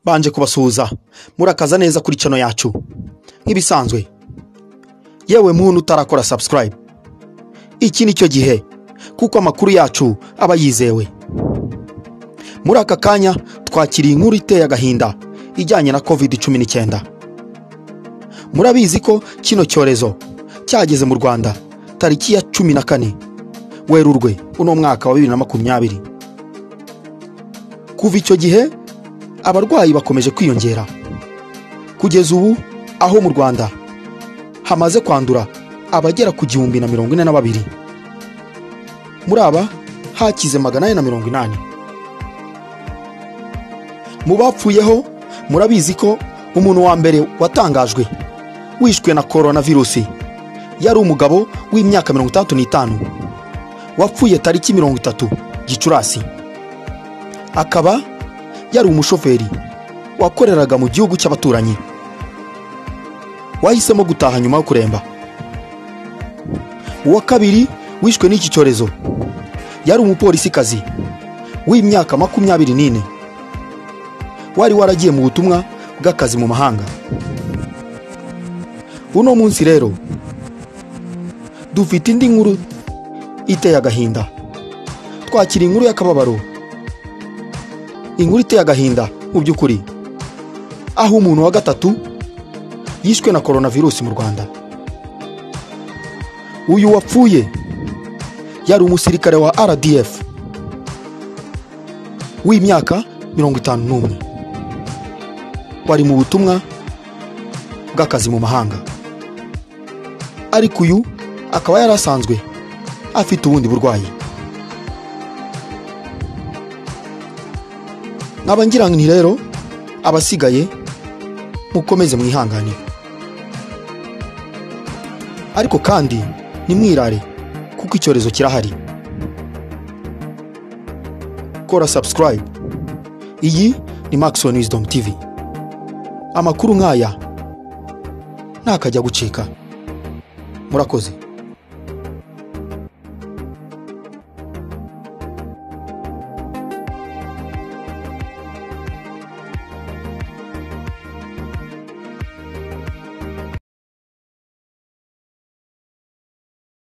banje kubasuhuza murakaza neza kuri channel yacu nk'ibisanzwe. Yewe muntu utarakora subscribe, iki nicyo gihe kuko amakuru yacu aba yizewe. Muri aka kanya twakiriye inkuru iteye agahinda ijyanye na COVID-19. Murabizi ko kino cyorezo cyageze mu Rwanda tariki ya 14 Werurwe uno mwaka wa 2020. Kuva icyo gihe abarwayi bakomeje kwiyongera, kugeza ubu aho mu Rwanda hamaze kwandura abagera ku 1042. Muri aba hakize 880. Mu bapfuyeho murabizi ko umuntu wa mbere watangajwe wishwe na coronavirus yari umugabo w'imyaka 35 wapfuye tariki 30 Gicurasi. Akaba yari umushoferi wakoreraga mu gihugu cy'abaturanyi, wahisemo gutaha nyuma yo kuremba. Uwa kabiri wishwe n'iki cyorezo yari umupolisikazi w'imyaka 24 wari waragiye mu butumwa bw'akazi mu mahanga. Uno munsi rero dufite indi nkuru iteye agahinda. Twakira inkuru y'akababaro, inkuru iteye agahinda mu by'ukuri, aho umuntu wa gatatu yishwe na coronavirus mu Rwanda. Uyu wapfuye yari umusirikare wa RDF w'imyaka 51 wari mu butumwa bw'akazi mu mahanga, ariko uyu akaba yarasanzwe afite ubundi burwayi. Nabangira nti rero abasigaye mukomeze mwihangane, ariko kandi nimwirare kuko icyorezo kirahari. Kora subscribe. Iyi ni Maxon Wisdom TV. Amakuru nkaya ntakajya gucika. Murakoze.